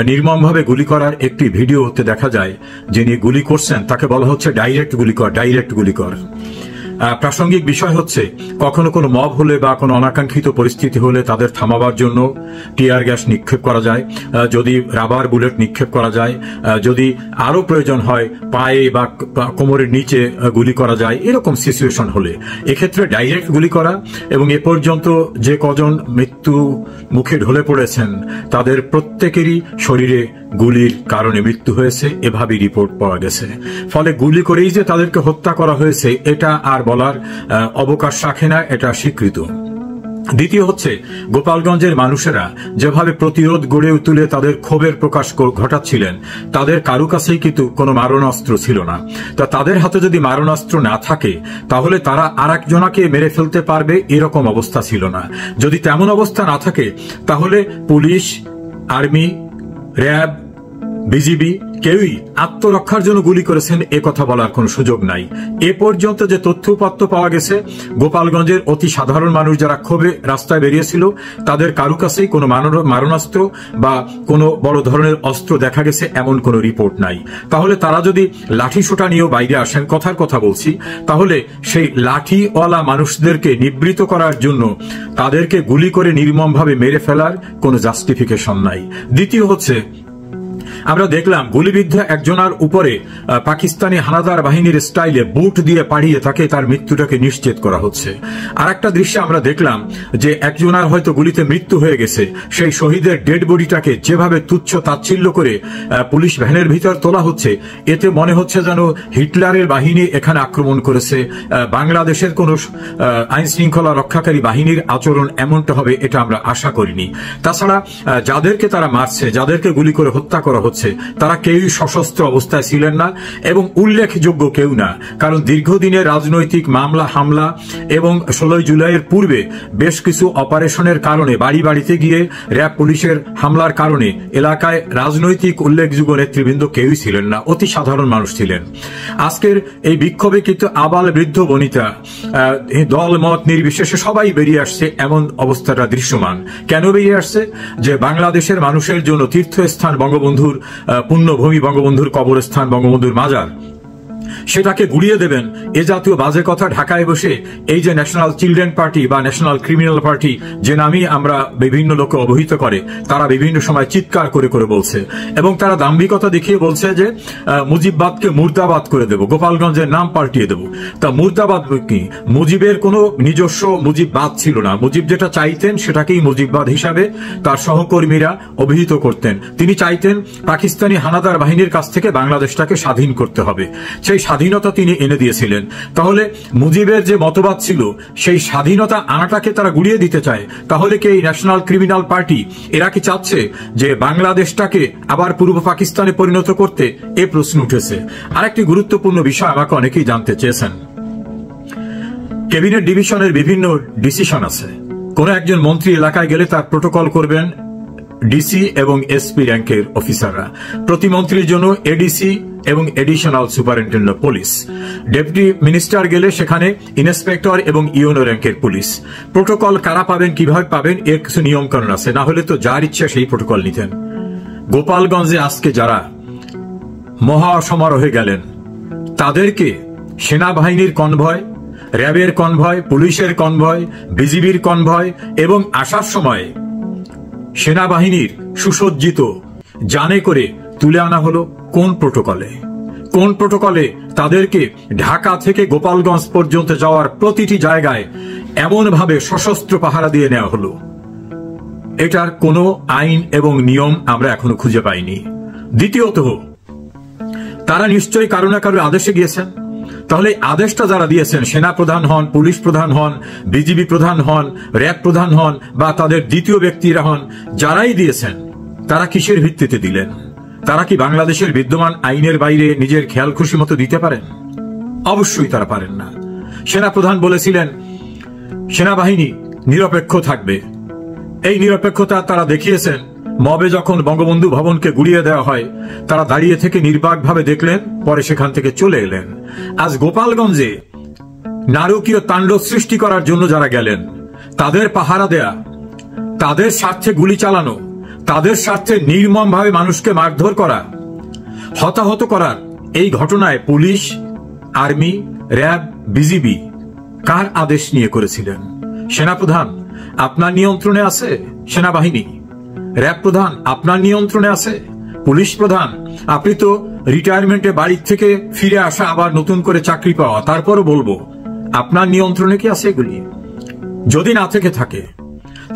নির্মমভাবে গুলি করার একটি ভিডিওতে দেখা যায় যিনি গুলি করছেন তাকে বলা হচ্ছে ডাইরেক্ট গুলি কর। প্রাসঙ্গিক বিষয় হচ্ছে কখনো কোনো মব হলে বা কোনো অনাকাঙ্ক্ষিত পরিস্থিতি হলে তাদের থামাবার জন্য টিয়ার গ্যাস নিক্ষেপ করা যায়, যদি রাবার বুলেট নিক্ষেপ করা যায়, যদি আরো প্রয়োজন হয় পায়ে বা কোমরের নিচে গুলি করা যায়, এরকম সিচুয়েশন হলে এক্ষেত্রে ডাইরেক্ট গুলি করা। এবং এ পর্যন্ত যে কজন মৃত্যু মুখে ঢলে পড়েছেন তাদের প্রত্যেকেরই শরীরে গুলির কারণে মৃত্যু হয়েছে, এভাবেই রিপোর্ট পাওয়া গেছে। ফলে গুলি করেই যে তাদেরকে হত্যা করা হয়েছে এটা আর বলার অবকাশ রাখে না, এটা স্বীকৃত। দ্বিতীয় হচ্ছে গোপালগঞ্জের মানুষেরা যেভাবে প্রতিরোধ গড়ে তুলে তাদের ক্ষোভের প্রকাশ ঘটাচ্ছিলেন, তাদের কারো কাছেই কিন্তু কোনো মারণাস্ত্র ছিল না। তা তাদের হাতে যদি মারণাস্ত্র না থাকে তাহলে তারা আরেকজনকে মেরে ফেলতে পারবে এরকম অবস্থা ছিল না। যদি তেমন অবস্থা না থাকে তাহলে পুলিশ, আর্মি, র্যাব, বিজিবি কেউই আত্মরক্ষার জন্য গুলি করেছেন এ কথা বলার কোন সুযোগ নাই। এ পর্যন্ত যে তথ্যপত্র পাওয়া গেছে, গোপালগঞ্জের অতি সাধারণ মানুষ যারা ক্ষোভে রাস্তায় বেরিয়েছিল তাদের কারো কাছেই কোনো মারণাস্ত্র বা কোনো বড় ধরনের অস্ত্র দেখা গেছে এমন কোনো রিপোর্ট নাই। তাহলে তারা যদি লাঠি সোটা নিয়েও বাইরে আসেন, কথার কথা বলছি, তাহলে সেই লাঠিওয়ালা মানুষদেরকে নিবৃত করার জন্য তাদেরকে গুলি করে নির্মমভাবে মেরে ফেলার কোনো জাস্টিফিকেশন নাই। দ্বিতীয় হচ্ছে আমরা দেখলাম গুলিবিদ্ধ একজনের উপরে পাকিস্তানি হানাদার বাহিনীর স্টাইলে বুট দিয়ে পাড়িয়ে তাকে তার মৃত্যুটাকে নিশ্চিত করা হচ্ছে। আর একটা দৃশ্যে আমরা দেখলাম যে একজনের হয়তো গুলিতে মৃত্যু হয়ে গেছে, সেই শহীদের ডেড বডিটাকে যেভাবে তুচ্ছ তাচ্ছিল্য করে পুলিশ ভ্যানের ভিতর তোলা হচ্ছে, এতে মনে হচ্ছে যেন হিটলারের বাহিনী এখানে আক্রমণ করেছে। বাংলাদেশের কোন আইন শৃঙ্খলা রক্ষাকারী বাহিনীর আচরণ এমনটা হবে এটা আমরা আশা করিনি। তাছাড়া যাদেরকে তারা মারছে, যাদেরকে গুলি করে হত্যা করা হচ্ছে, তারা কেউই সশস্ত্র অবস্থায় ছিলেন না এবং উল্লেখযোগ্য কেউ না। কারণ দীর্ঘদিনের রাজনৈতিক মামলা হামলা এবং 16 জুলাইয়ের পূর্বে বেশ কিছু অপারেশনের কারণে বাড়ি বাড়িতে গিয়ে র্যাব পুলিশের হামলার কারণে এলাকায় রাজনৈতিক উল্লেখযোগ্য নেতৃবৃন্দ কেউই ছিলেন না, অতি সাধারণ মানুষ ছিলেন। আজকের এই বিক্ষোভে কিন্তু আবাল বৃদ্ধ বনিতা দল মত নির্বিশেষে সবাই বেরিয়ে আসছে, এমন অবস্থাটা দৃশ্যমান। কেন বেরিয়ে আসছে? যে বাংলাদেশের মানুষের জন্য তীর্থস্থান বঙ্গবন্ধুর পুণ্যভূমি, বঙ্গবন্ধুর কবরস্থান, বঙ্গবন্ধুর মাজার, সেটাকে গুড়িয়ে দেবেন এ জাতীয় বাজে কথা ঢাকায় বসে এই যে ন্যাশনাল চিলড্রেন পার্টি বা ন্যাশনাল ক্রিমিনাল পার্টি যে নামই আমরা বিভিন্ন লোককে অবহিত করে, তারা বিভিন্ন সময় চিৎকার করে করে বলছে এবং তারা দাম্ভিকতা দেখিয়ে বলছে যে মুজিববাদকে মুর্দাবাদ করে দেব, গোপালগঞ্জের নাম পাল্টিয়ে দেব। তা মুর্দাবাদ কি? মুজিবের কোনো নিজস্ব মুজিববাদ ছিল না। মুজিব যেটা চাইতেন সেটাকেই মুজিববাদ হিসাবে তার সহকর্মীরা অভিহিত করতেন। তিনি চাইতেন পাকিস্তানি হানাদার বাহিনীর কাছ থেকে বাংলাদেশটাকে স্বাধীন করতে হবে, সেই স্বাধীনতা তিনি এনে দিয়েছিলেন। তাহলে মুজিবের যে মতবাদ ছিল সেই স্বাধীনতা আনাটাকে তারা গুড়িয়ে দিতে চায়। তাহলে কি এই ন্যাশনাল ক্রিমিনাল পার্টি এরা কি চাচ্ছে যে বাংলাদেশটাকে আবার পূর্ব পাকিস্তানে পরিণত করতে? এ প্রশ্ন উঠেছে। আরেকটি গুরুত্বপূর্ণ বিষয় আমাকে অনেকেই জানতে চেয়েছেন। ক্যাবিনেট ডিভিশনের বিভিন্ন ডিসিশন আছে। কোন একজন মন্ত্রী এলাকায় গেলে তার প্রোটোকল করবেন ডিসি এবং এসপি র্যাঙ্কের অফিসাররা। প্রতিমন্ত্রীর জন্য এডিসি এবং additional superintendent police. Deputy minister গেলে সেখানে ইন্সপেক্টর এবং ইউনো র্যাঙ্কের পুলিশ। প্রোটোকল কারা পাবেন, কিভাবে পাবেন, এর কিছু নিয়ম কানুন আছে, না হলে তো যার ইচ্ছা সেই প্রোটোকল নিতেন। গোপালগঞ্জে আজকে যারা মহা সমারোহে গেলেন তাদেরকে সেনাবাহিনীর কনভয়, র্যাবের কনভয়, পুলিশের কনভয়, বিজিবির কনভয় এবং আসার সময় সেনাবাহিনীর সুসজ্জিত যানে করে তুলে আনা হলো কোন প্রোটোকলে? কোন প্রোটোকলে তাদেরকে ঢাকা থেকে গোপালগঞ্জ পর্যন্ত যাওয়ার প্রতিটি জায়গায় এমনভাবে সশস্ত্র পাহারা দিয়ে নেওয়া হলো? এটার কোনো আইন এবং নিয়ম আমরা এখনো খুঁজে পাইনি। দ্বিতীয়ত, তারা নিশ্চয়ই কারো না কারো আদেশে গিয়েছেন। তাহলে আদেশটা যারা দিয়েছেন, সেনা প্রধান হন, পুলিশ প্রধান হন, বিজিবি প্রধান হন, র্যাব প্রধান হন বা তাদের দ্বিতীয় ব্যক্তিরা হন, যারাই দিয়েছেন তারা কিসের ভিত্তিতে দিলেন? তারা কি বাংলাদেশের বিদ্যমান আইনের বাইরে নিজের খেয়াল খুশি মতো দিতে পারেন? অবশ্যই তারা পারেন না। সেনা প্রধান বলেছিলেন সেনাবাহিনী নিরপেক্ষ থাকবে। এই নিরপেক্ষতা তারা দেখিয়েছেন। মবে যখন বঙ্গবন্ধু ভবনকে গুড়িয়ে দেওয়া হয় তারা দাঁড়িয়ে থেকে নির্বাকভাবে দেখলেন, পরে সেখান থেকে চলে এলেন। আজ গোপালগঞ্জে নারকীয় তাণ্ডব সৃষ্টি করার জন্য যারা গেলেন, তাদের পাহারা দেয়া, তাদের স্বার্থে গুলি চালানো, তাদের স্বার্থে নির্মমভাবে মানুষকে মারধর করা, হতাহত করার এই ঘটনায় পুলিশ, আর্মি, র্যাব, বিজিবি কার আদেশ নিয়ে করেছিলেন? সেনাপ্রধান আপনার নিয়ন্ত্রণে আছে? সেনাবাহিনী? র্যাব প্রধান আপনার নিয়ন্ত্রণে আছে? পুলিশ প্রধান আপনি তো রিটায়ারমেন্টে বাড়ি থেকে ফিরে আসা, আবার নতুন করে চাকরি পাওয়া, তারপরও বলবো আপনার নিয়ন্ত্রণে কি আছে এগুলি? যদি না থেকে থাকে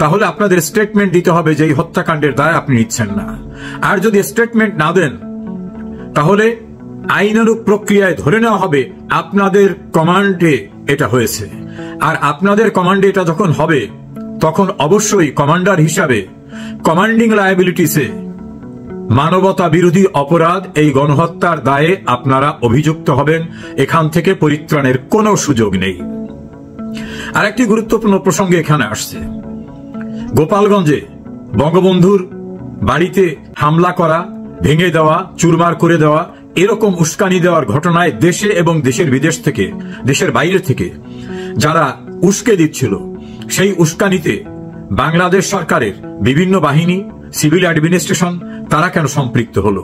তাহলে আপনাদের স্টেটমেন্ট দিতে হবে যে এই হত্যাকাণ্ডের দায় আপনি নিচ্ছেন না। আর যদি স্টেটমেন্ট না দেন তাহলে আইনানুগ প্রক্রিয়ায় ধরে নেওয়া হবে আপনাদের কমান্ডে এটা হয়েছে। আর আপনাদের কমান্ডে এটা যখন হবে তখন অবশ্যই কমান্ডার হিসাবে কমান্ডিং লায়াবিলিটিসে মানবতা বিরোধী অপরাধ, এই গণহত্যার দায়ে আপনারা অভিযুক্ত হবেন। এখান থেকে পরিত্রাণের কোনো সুযোগ নেই। আরেকটি গুরুত্বপূর্ণ প্রসঙ্গে এখানে আসছে, গোপালগঞ্জে বঙ্গবন্ধুর বাড়িতে হামলা করা, ভেঙে দেওয়া, চুরমার করে দেওয়া, এরকম উস্কানি দেওয়ার ঘটনায় দেশে এবং দেশের বিদেশ থেকে, দেশের বাইরে থেকে যারা উস্কে দিচ্ছিল, সেই উস্কানিতে বাংলাদেশ সরকারের বিভিন্ন বাহিনী, সিভিল অ্যাডমিনিস্ট্রেশন তারা কেন সম্পৃক্ত হলো?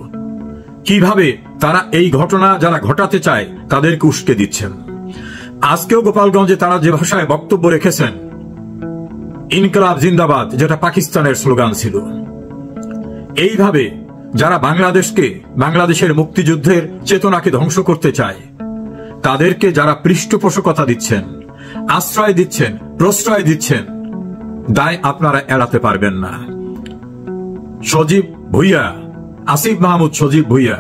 কিভাবে তারা এই ঘটনা যারা ঘটাতে চায় তাদেরকে উস্কে দিচ্ছেন? আজকেও গোপালগঞ্জে তারা যে ভাষায় বক্তব্য রেখেছেন, ইনকলাব জিন্দাবাদ, যেটা পাকিস্তানের স্লোগান ছিল, এইভাবে যারা বাংলাদেশকে, বাংলাদেশের মুক্তিযুদ্ধের চেতনাকে ধ্বংস করতে চায় তাদেরকে যারা পৃষ্ঠপোষকতা দিচ্ছেন, আশ্রয় দিচ্ছেন, প্রশ্রয় দিচ্ছেন, দায় আপনারা এড়াতে পারবেন না। সজীব ভুইয়া, আসিফ মাহমুদ সজীব ভুইয়া,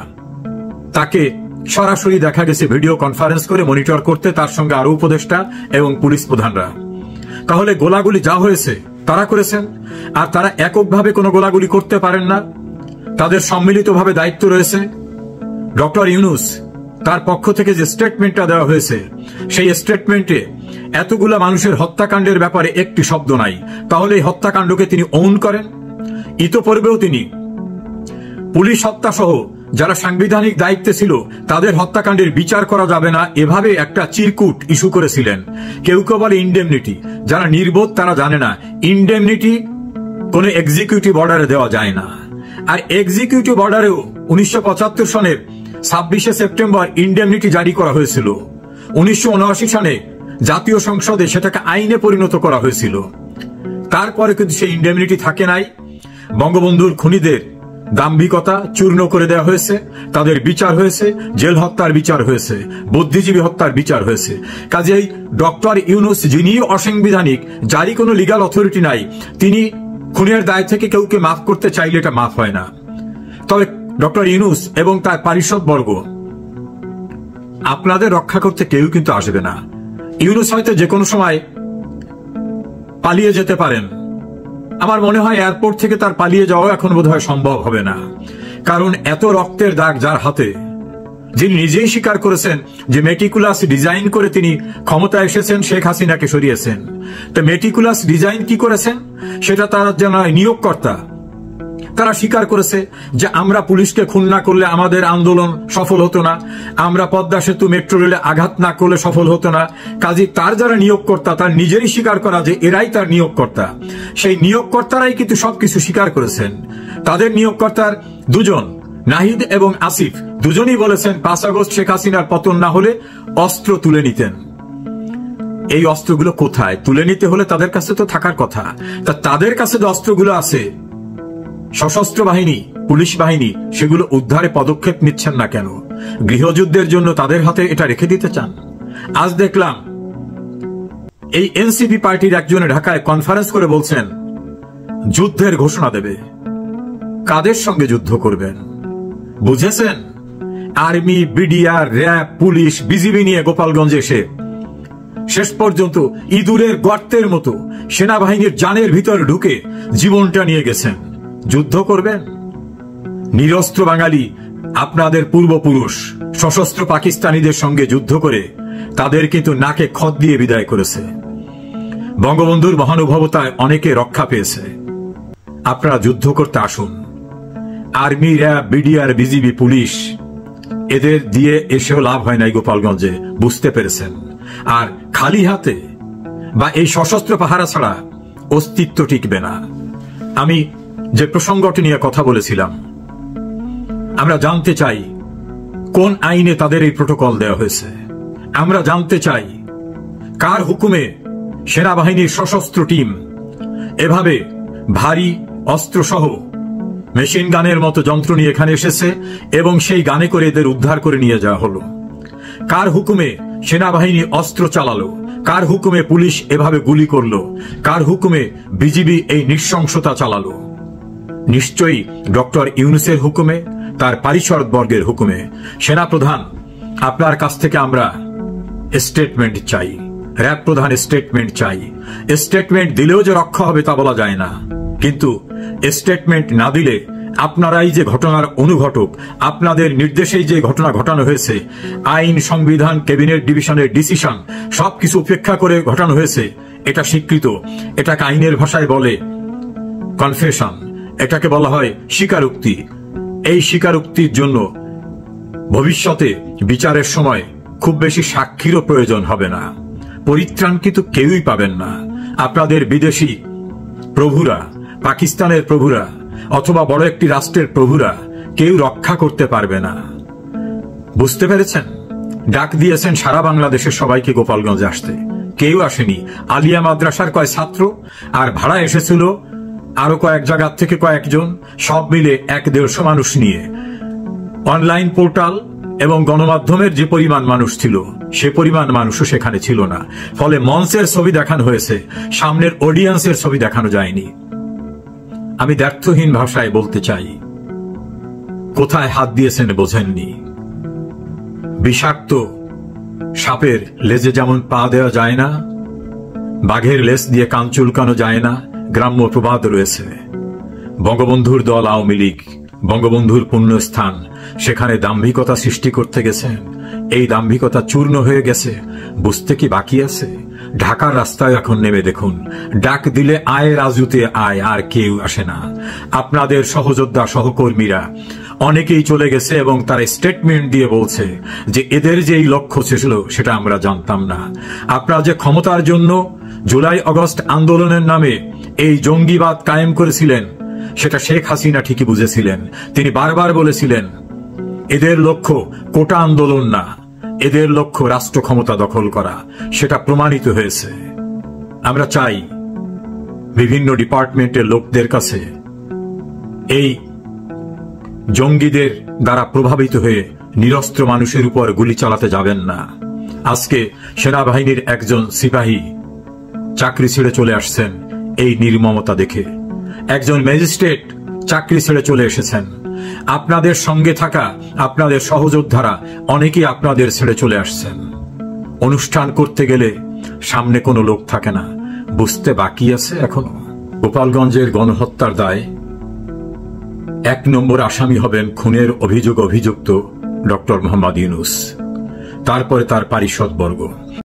তাকে সরাসরি দেখা গেছে ভিডিও কনফারেন্স করে মনিটর করতে, তার সঙ্গে আরো উপদেষ্টা এবং পুলিশ প্রধানরা। তাহলে গোলাগুলি যা হয়েছে তারা করেছেন, আর তারা এককভাবে কোনো গোলাগুলি করতে পারেন না, তাদের সম্মিলিতভাবে দায়িত্ব রয়েছে। ডক্টর ইউনূস তার পক্ষ থেকে যে স্টেটমেন্টটা দেওয়া হয়েছে, সেই স্টেটমেন্টে এতগুলা মানুষের হত্যাকাণ্ডের ব্যাপারে একটি শব্দ নাই। তাহলে এই হত্যাকাণ্ডকে তিনি ওন করেন। ইতোপূর্বেও তিনি পুলিশ হত্যা সহ যারা সাংবিধানিক দায়িত্বে ছিল তাদের হত্যাকাণ্ডের বিচার করা যাবে না, এভাবে একটা চিরকুট ইস্যু করেছিলেন। কেউ কেউ বলে ইনডেমনিটি, যারা নির্বোধ তারা জানে না ইনডেমনিটি কোন এক্সিকিউটিভ অর্ডারে দেওয়া যায় না। আর এক্সিকিউটিভ অর্ডারেও 1975 সনের 26শে সেপ্টেম্বর ইনডেমনিটি জারি করা হয়েছিল। 1979 সালে জাতীয় সংসদে সেটাকে আইনে পরিণত করা হয়েছিল। তারপরে কিন্তু সেই ইনডেমনিটি থাকে নাই। বঙ্গবন্ধুর খুনিদের দাম্ভিকতা চূর্ণ করে দেওয়া হয়েছে, তাদের বিচার হয়েছে, জেল হত্যার বিচার হয়েছে, বুদ্ধিজীবী হত্যার বিচার হয়েছে। কাজেই ডক্টর ইউনূস, যিনি অসাংবিধানিক, যারই কোনো লিগাল অথরিটি নাই, তিনি খুনের দায় থেকে কেউকে মাফ করতে চাইলে এটা মাফ হয় না। তবে ডক্টর ইউনূস এবং তার পারিষদবর্গ আপনাদের রক্ষা করতে কেউ কিন্তু আসবে না। ইউনূস হয়তো যে কোনো সময় পালিয়ে যেতে পারেন। আমার মনে হয় এয়ারপোর্ট থেকে তার পালিয়ে যাওয়া এখন বোধহয় সম্ভব হবে না, কারণ এত রক্তের দাগ যার হাতে, যিনি নিজেই স্বীকার করেছেন যে মেটিকুলাস ডিজাইন করে তিনি ক্ষমতায় এসেছেন, শেখ হাসিনাকে সরিয়েছেন। তো মেটিকুলাস ডিজাইন কি করেছেন সেটা তারা যেন নিয়োগকর্তা, তারা স্বীকার করেছে যে আমরা পুলিশকে খুন না করলে আমাদের আন্দোলন সফল হতো না, আমরা পদ্মা সেতু মেট্রো রেলে আঘাত না করলে সফল হতো না। কাজী তার যারা নিয়োগকর্তা তার নিজেরই স্বীকার করা যে এরাই তার নিয়োগকর্তা। সেই নিয়োগকর্তারাই কিন্তু সবকিছু স্বীকার করেছেন। তাদের নিয়োগকর্তার দুজন, নাহিদ এবং আসিফ, দুজনই বলেছেন 5 আগস্ট শেখ হাসিনার পতন না হলে অস্ত্র তুলে নিতেন। এই অস্ত্রগুলো কোথায়? তুলে নিতে হলে তাদের কাছে তো থাকার কথা। তা তাদের কাছে যে অস্ত্রগুলো আছে, সশস্ত্র বাহিনী, পুলিশ বাহিনী, সেগুলো উদ্ধারে পদক্ষেপ নিচ্ছেন না কেন? গৃহযুদ্ধের জন্য তাদের হাতে এটা রেখে দিতে চান? আজ দেখলাম এই এনসিপি পার্টির একজনে ঢাকায় কনফারেন্স করে বলছেন যুদ্ধের ঘোষণা দেবে। কাদের সঙ্গে যুদ্ধ করবেন বুঝেছেন? Army, BDR, RAB, police, BGB নিয়ে গোপালগঞ্জে এসে শেষ পর্যন্ত ইঁদুরের গর্তের মতো সেনাবাহিনীর জানের ভিতরে ঢুকে জীবনটা নিয়ে গেছেন। যুদ্ধ করবেন? নিরস্ত্র বাঙালি আপনাদের পূর্বপুরুষ সশস্ত্র পাকিস্তানিদের সঙ্গে যুদ্ধ করে তাদের কিন্তু নাকে খত দিয়ে বিদায় করেছে। বঙ্গবন্ধুর মহানুভবতায় অনেকে রক্ষা পেয়েছে। আপনারা যুদ্ধ করতে আসুন। Army, RAB, BDR, BGB, police, এদের দিয়ে এসেও লাভ হয় নাই গোপালগঞ্জে, বুঝতে পেরেছেন। আর খালি হাতে বা এই সশস্ত্র পাহারা ছাড়া অস্তিত্ব টিকবে না। আমি যে প্রসঙ্গটি নিয়ে কথা বলেছিলাম, আমরা জানতে চাই কোন আইনে তাদের এই প্রটোকল দেওয়া হয়েছে। আমরা জানতে চাই কার হুকুমে সেনাবাহিনীর সশস্ত্র টিম এভাবে ভারী অস্ত্রসহ মেশিন গানের মতো যন্ত্র নিয়ে এখানে এসেছে এবং সেই গানে করে এদের উদ্ধার করে নিয়ে যাওয়া হলো। কার হুকুমে সেনাবাহিনী অস্ত্র চালালো, কার হুকুমে পুলিশ এভাবে গুলি করলো, কার হুকুমে বিজিবি এই নৃশংসতা চালালো? নিশ্চয়ই ডক্টর ইউনূসের হুকুমে, তার পারিষদবর্গের হুকুমে। সেনাপ্রধান, আপনার কাছ থেকে আমরা স্টেটমেন্ট চাই, র্যাব প্রধান স্টেটমেন্ট চাই। স্টেটমেন্ট দিলেও যে রক্ষা হবে তা বলা যায় না, কিন্তু স্টেটমেন্ট না দিলে আপনারাই যে ঘটনার অনুঘটক, আপনাদের নির্দেশেই যে ঘটনা ঘটানো হয়েছে, আইন, সংবিধান, ক্যাবিনেট ডিভিশনের ডিসিশন সবকিছু উপেক্ষা করে ঘটানো হয়েছে, এটা স্বীকৃত। এটাকে আইনের ভাষায় বলে কনফেশন, এটাকে বলা হয় স্বীকারোক্তি। এই স্বীকারোক্তির জন্য ভবিষ্যতে বিচারের সময় খুব বেশি সাক্ষীরও প্রয়োজন হবে না, পরিত্রাণ কিন্তু কেউই পাবেন না। আপনাদের বিদেশি প্রভুরা, পাকিস্তানের প্রভুরা অথবা বড় একটি রাষ্ট্রের প্রভুরা কেউ রক্ষা করতে পারবে না। বুঝতে পেরেছেন? ডাক দিয়েছেন সারা বাংলাদেশের সবাইকে গোপালগঞ্জে আসতে, কেউ আসেনি। আলিয়া মাদ্রাসার কয় ছাত্র আর ভাড়া এসেছিল আরো কয়েক জায়গা থেকে কয়েকজন, সব মিলে 150 মানুষ নিয়ে। অনলাইন পোর্টাল এবং গণমাধ্যমের যে পরিমাণ মানুষ ছিল সে পরিমাণ মানুষও সেখানে ছিল না। ফলে মঞ্চের ছবি দেখানো হয়েছে, সামনের অডিয়েন্সের ছবি দেখানো যায়নি। আমি দ্ব্যর্থহীন ভাষায় বলতে চাই, কোথায় হাত দিয়েছেন বোঝেননি। বিষাক্ত সাপের লেজে যেমন পা দেওয়া যায় না, বাঘের লেজ দিয়ে কান চুলকানো যায় না, গ্রাম্য প্রবাদ রয়েছে। বঙ্গবন্ধুর দল আওয়ামী লীগ, বঙ্গবন্ধুর পুণ্যস্থান, সেখানে দাম্ভিকতা সৃষ্টি করতে গেছেন। এই দাম্ভিকতা চূর্ণ হয়ে গেছে, বুঝতে কি বাকি আছে? ঢাকার রাস্তায় এখন নেমে দেখুন, ডাক দিলে আয় রাজুতে আয়, আর কেউ আসে না। আপনাদের সহযোদ্ধা সহকর্মীরা অনেকেই চলে গেছে এবং তার স্টেটমেন্ট দিয়ে বলছে যে এদের যে এই লক্ষ্য ছিল সেটা আমরা জানতাম না। আপনারা যে ক্ষমতার জন্য জুলাই আগস্ট আন্দোলনের নামে এই জঙ্গিবাদ কায়েম করেছিলেন সেটা শেখ হাসিনা ঠিকই বুঝেছিলেন। তিনি বারবার বলেছিলেন এদের লক্ষ্য কোটা আন্দোলন না, এদের লক্ষ্য রাষ্ট্র ক্ষমতা দখল করা। সেটা প্রমাণিত হয়েছে। আমরা চাই বিভিন্ন ডিপার্টমেন্টের লোকদের কাছে এই জঙ্গিদের দ্বারা প্রভাবিত হয়ে নিরস্ত্র মানুষের উপর গুলি চালাতে যাবেন না। আজকে সেনাবাহিনীর একজন সিপাহী চাকরি ছেড়ে চলে আসছেন এই নির্মমতা দেখে। একজন ম্যাজিস্ট্রেট চাকরি ছেড়ে চলে এসেছেন। আপনাদের সঙ্গে থাকা আপনাদের সহযোদ্ধারা অনেকেই আপনাদের ছেড়ে চলে আসছেন। অনুষ্ঠান করতে গেলে সামনে কোনো লোক থাকে না, বুঝতে বাকি আছে এখনো। গোপালগঞ্জের গণহত্যার দায় 1 নম্বর আসামি হবেন খুনের অভিযুক্ত ডক্টর মোহাম্মদ ইউনূস, তারপরে তার পারিষদবর্গ।